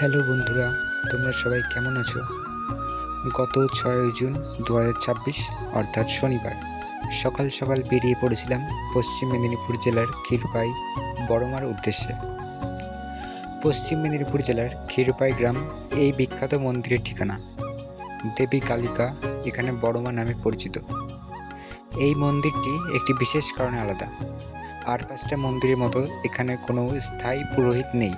Hello বন্ধুরা, তোমরা সবাই কেমন আছো? গত 6 জুন 2026 অর্থাৎ শনিবার সকাল সকাল বেরিয়ে পড়েছিলাম পশ্চিম মেদিনীপুর জেলার ক্ষীরপাই বড়মার উদ্দেশ্যে। পশ্চিম মেদিনীপুর জেলার ক্ষীরপাই গ্রাম এই বিখ্যাত মন্দিরের ঠিকানা। দেবী কালিকা এখানে বড়মা নামে পরিচিত। এই মন্দিরটি একটি বিশেষ কারণে আলাদা। আর 5টা মন্দিরের মতো এখানে কোনো স্থায়ী পুরোহিত নেই।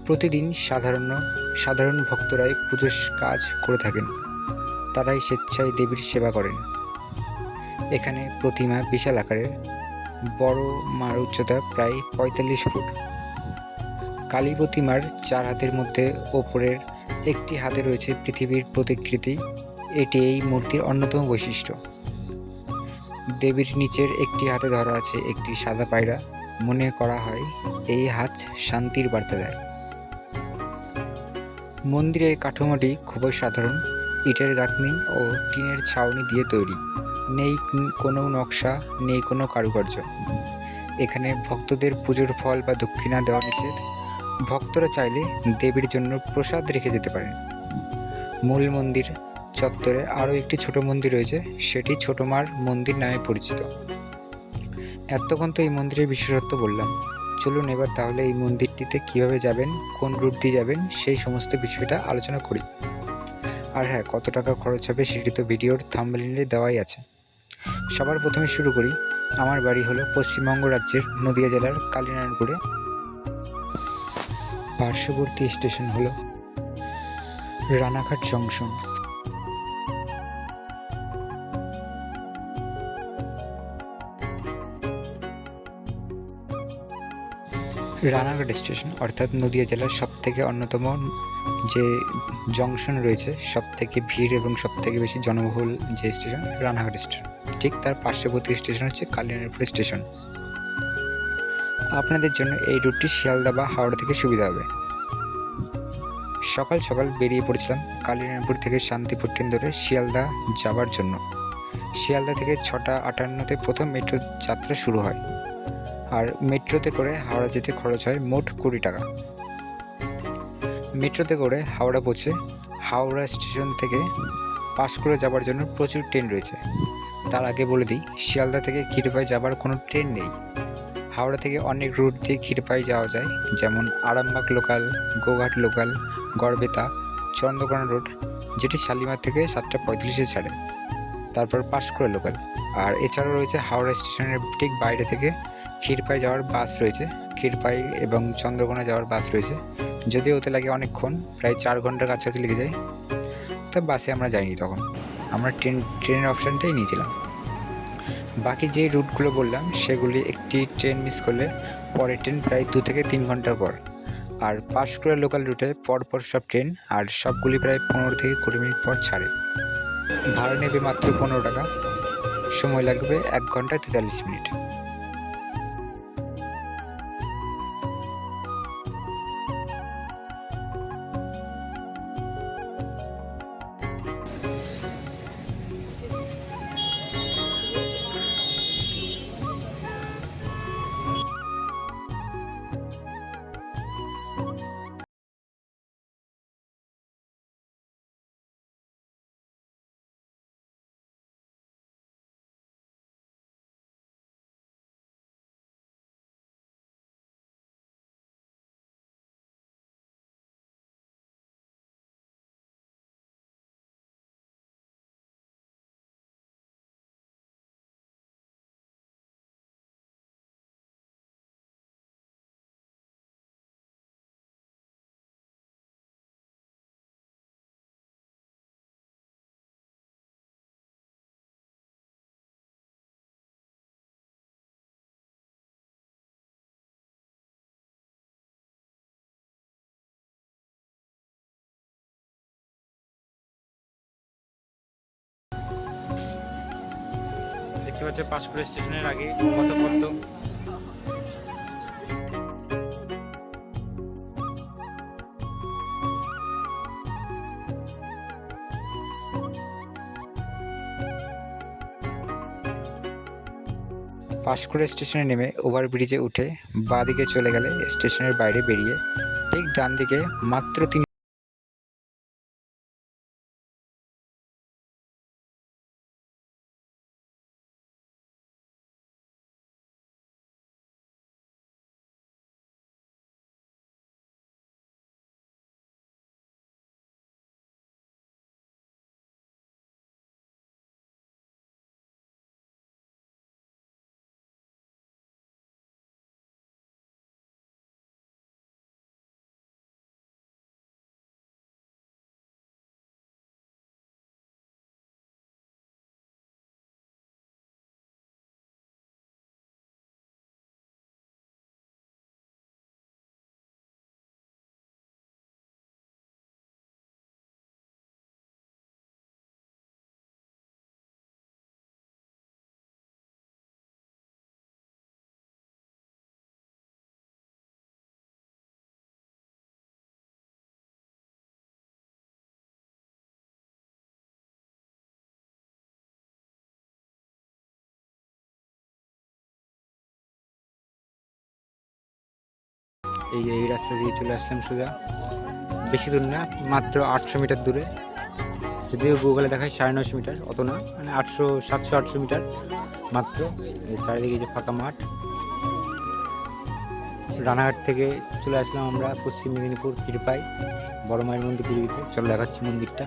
প্রতিদিন সাধারণ ভক্তরাই পুজোর কাজ করে থাকেন। তারাই স্বেচ্ছায় দেবীর সেবা করেন। এখানে প্রতিমা বিশাল আকারের। বড় মার উচ্চতা প্রায় 45 ফুট। কালী প্রতিমার 4 হাতের মধ্যে ওপরের একটি হাতে রয়েছে পৃথিবীর প্রতিকৃতি। এটি এই মূর্তির অন্যতম বৈশিষ্ট্য। দেবীর নিচের একটি হাতে ধরা আছে একটি সাদা পায়রা। মনে করা হয় এই হাত শান্তির বার্তা দেয়। মন্দিরের কাঠামোটি খুবই সাধারণ। ইটের গাঁথনি ও টিনের ছাউনি দিয়ে তৈরি। নেই কোনো নকশা, নেই কোনো কারুকার্য। এখানে ভক্তদের পুজোর ফল বা দক্ষিণা দেওয়া নিষেধ। ভক্তরা চাইলে দেবীর জন্য প্রসাদ রেখে যেতে পারেন। মূল মন্দির চত্বরে আরও একটি ছোট মন্দির রয়েছে, সেটি ছোট মার মন্দির নামে পরিচিত। এতক্ষণ তো এই মন্দিরের বিশেষত্ব বললাম। চলুন এবার তাহলে এই মন্দিরটিতে কিভাবে যাবেন, কোন রুট দিয়ে যাবেন, সেই সমস্ত বিষয়টা আলোচনা করি। আর হ্যাঁ, কত টাকা খরচ হবে সেটি তো ভিডিওর থাম্বনেইলে দেওয়াই আছে। সবার প্রথমে শুরু করি। আমার বাড়ি হলো পশ্চিমবঙ্গ রাজ্যের নদিয়া জেলার কালীনারায়ণপুরে। পার্শ্ববর্তী স্টেশন হলো রানাঘাট জংশন। রানাঘাট স্টেশন অর্থাৎ নদিয়া জেলার সবথেকে অন্যতম যে জংশন রয়েছে, সবথেকে ভিড় এবং সবথেকে বেশি জনবহুল যে স্টেশন, রানাঘাট স্টেশন। ঠিক তার পার্শ্ববর্তী স্টেশন হচ্ছে কালীনারায়ণপুর স্টেশন। আপনাদের জন্য এই রুটটি শিয়ালদা বা হাওড়া থেকে সুবিধা হবে। সকাল সকাল বেরিয়ে পড়েছিলাম কালীনারায়ণপুর থেকে শান্তিপুর ট্রেন ধরে শিয়ালদা যাবার জন্য। শিয়ালদা থেকে 6টা 58-তে প্রথম মেট্রো যাত্রা শুরু হয়। আর মেট্রোতে করে হাওড়া যেতে খরচ হয় মোট 20 টাকা। মেট্রোতে করে হাওড়া পৌঁছে হাওড়া স্টেশন থেকে পাঁশকুড়া যাবার জন্য প্রচুর ট্রেন রয়েছে। তার আগে বলে দিই, শিয়ালদা থেকে ক্ষীরপাই যাবার কোনো ট্রেন নেই। হাওড়া থেকে অনেক রুট দিয়ে ক্ষীরপাই যাওয়া যায়, যেমন Arambag local, Goghat local, Garhbeta, Chandrakona road, যেটি শালিমার থেকে 7টা 35-এ ছাড়ে। তারপর পাঁশকুড়া লোকাল। আর এছাড়াও রয়েছে হাওড়া স্টেশনের ঠিক বাইরে থেকে ক্ষীরপাই যাওয়ার বাস রয়েছে। ক্ষীরপাই এবং চন্দ্রকোনা যাওয়ার বাস রয়েছে, যদিও ওতে লাগে অনেকক্ষণ, প্রায় 4 ঘন্টার কাছাকাছি লেগে যায়। তো বাসে আমরা যাইনি, তখন আমরা ট্রেনের অপশানটাই নিয়েছিলাম। বাকি যে রুটগুলো বললাম সেগুলি একটি ট্রেন মিস করলে পরের ট্রেন প্রায় 2 থেকে 3 ঘন্টা পর। আর পাঁশকুড়া লোকাল রুটে পরপর সব ট্রেন, আর সবগুলি প্রায় 15 থেকে 20 মিনিট পর ছাড়ে। ভাড়া নেবে মাত্র 15 টাকা। সময় লাগবে 1 ঘন্টা 43 মিনিট। দেখতে পাচ্ছ পাঁশকুড়া স্টেশনের আগে কত পদ্ম। পাঁশকুড়া স্টেশনে নেমে ওভারব্রিজে উঠে বাঁদিকে চলে গেলে স্টেশনের বাইরে বেরিয়ে ঠিক ডান দিকে মাত্র 3 এই রাস্তা দিয়ে চলে আসলাম সোজা, বেশি দূর না, মাত্র 800 মিটার দূরে। যদিও গুগলে দেখায় 950 মিটার, অত না, মানে 700-800 মিটার মাত্র। এই চারিদিকে যে ফাঁকা মাঠ। রানাঘাট থেকে চলে আসলাম আমরা পশ্চিম মেদিনীপুর ক্ষীরপাই বড় মায়ের মন্দির পুজো। চলো দেখাচ্ছি মন্দিরটা।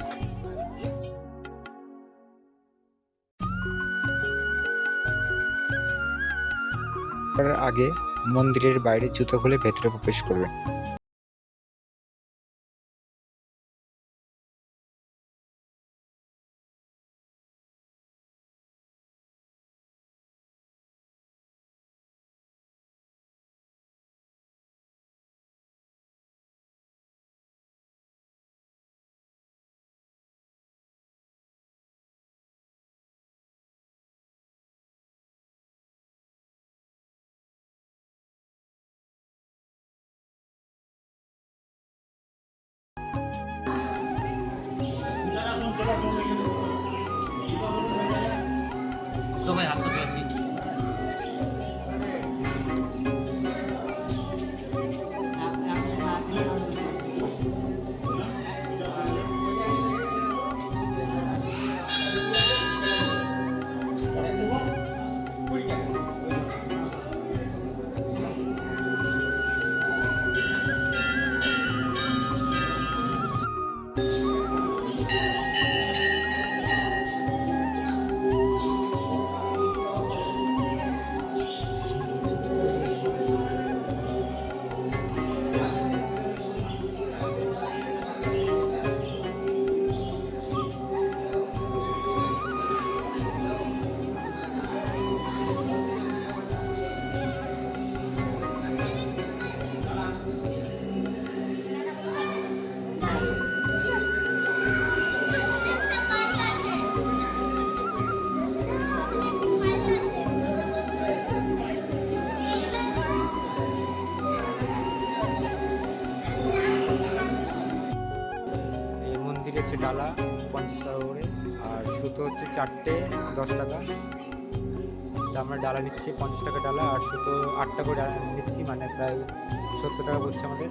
করার আগে মন্দিরের বাইরে জুতো খুলে ভেতরে প্রবেশ করবেন। হচ্ছে ডালা 50 টাকা করে, আর সুতো হচ্ছে 4টে 10 টাকা। তা আমরা ডালা নিচ্ছি 50 টাকা ডালা, আর সুতো 8টা করে নিচ্ছি, মানে প্রায় 70 টাকা পড়ছে আমাদের।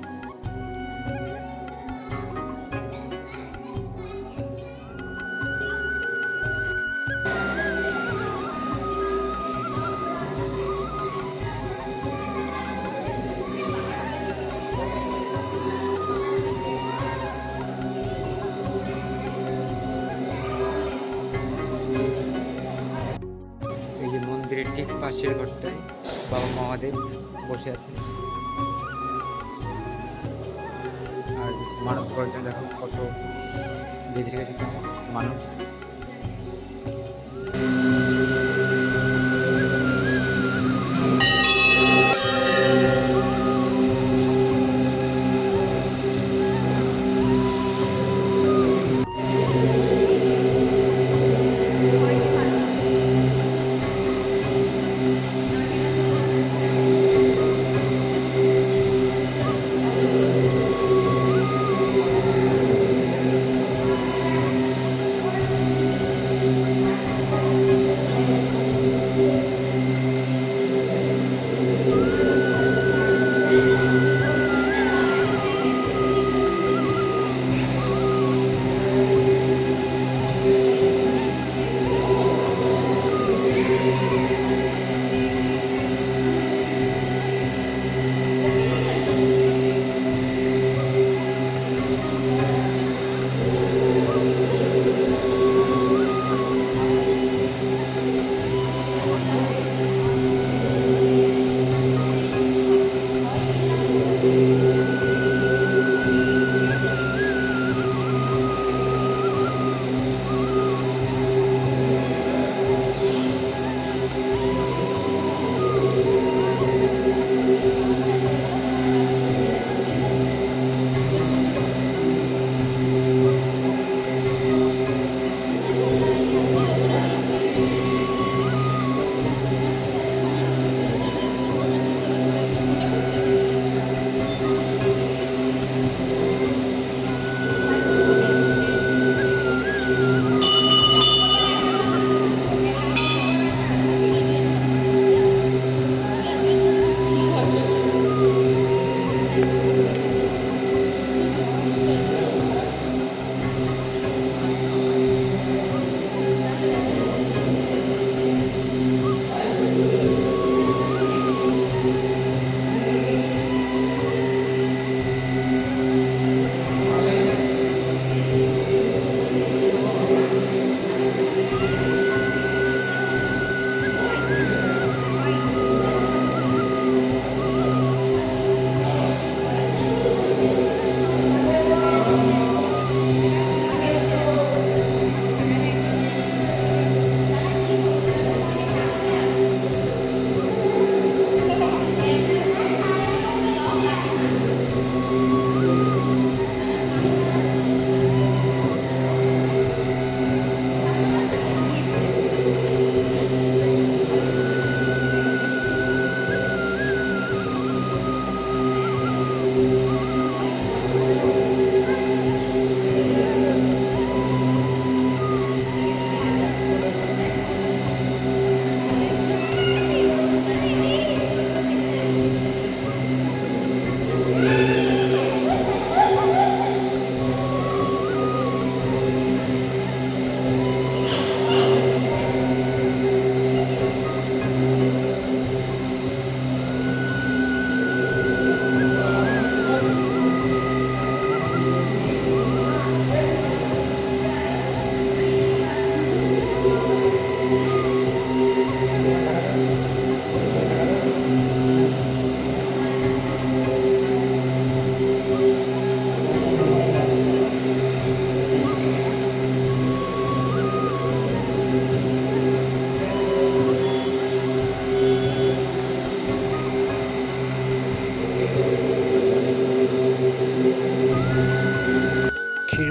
এই যে মন্দিরের ঠিক পাশের ঘরটায় বাবা মহাদেব বসে আছে, আর মানব করেছেন। দেখো কত বেঁধে রেখেছে মানব।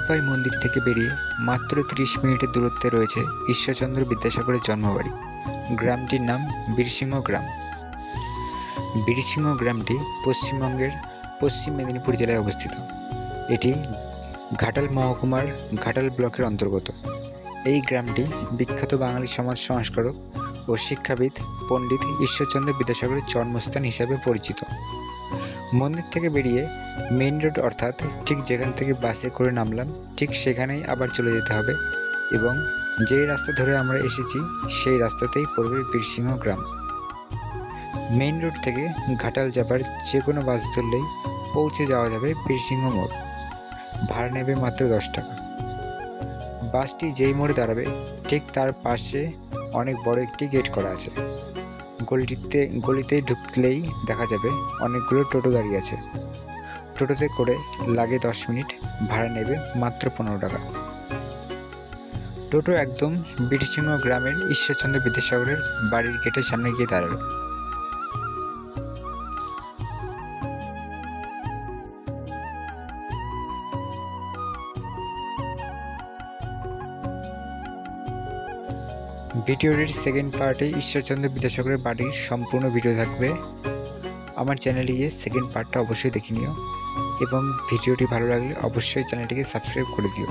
ক্ষীরপাই মন্দির থেকে বেরিয়ে মাত্র 30 মিনিটের দূরত্বে রয়েছে ঈশ্বরচন্দ্র বিদ্যাসাগরের জন্মবাড়ি। গ্রামটির নাম বীরসিংহ গ্রাম। বীরসিংহ গ্রামটি পশ্চিমবঙ্গের পশ্চিম মেদিনীপুর জেলায় অবস্থিত। এটি ঘাটাল মহকুমার ঘাটাল ব্লকের অন্তর্গত। এই গ্রামটি বিখ্যাত বাঙালি সমাজ সংস্কারক ও শিক্ষাবিদ পণ্ডিত ঈশ্বরচন্দ্র বিদ্যাসাগরের জন্মস্থান হিসাবে পরিচিত। মন্দির থেকে বেরিয়ে মেইন রোড, অর্থাৎ ঠিক যেখান থেকে বাসে করে নামলাম ঠিক সেখানেই আবার চলে যেতে হবে এবং যেই রাস্তা ধরে আমরা এসেছি সেই রাস্তাতেই পড়বে বীরসিংহ গ্রাম। মেইন রোড থেকে ঘাটাল যাবার যে কোনো বাস ধরলেই পৌঁছে যাওয়া যাবে বীরসিংহ মোড়। ভাড়া নেবে মাত্র 10 টাকা। বাসটি যেই মোড়ে দাঁড়াবে ঠিক তার পাশে অনেক বড় একটি গেট করা আছে। গলিতে ঢুকলেই দেখা যাবে অনেকগুলো টোটো দাঁড়িয়ে আছে। টোটোতে করে লাগে 10 মিনিট, ভাড়া নেবে মাত্র 15 টাকা। টোটো একদম বীরসিংহ গ্রামের ঈশ্বরচন্দ্র বিদ্যাসাগরের বাড়ির গেটের সামনে গিয়ে দাঁড়াবে। ভিডিওটির সেকেন্ড পার্টে ঈশ্বরচন্দ্র বিদ্যাসাগরের বাড়ির সম্পূর্ণ ভিডিও থাকবে। আমার চ্যানেলে গিয়ে সেকেন্ড পার্টটা অবশ্যই দেখে নিও এবং ভিডিওটি ভালো লাগলে অবশ্যই চ্যানেলটিকে সাবস্ক্রাইব করে দিও।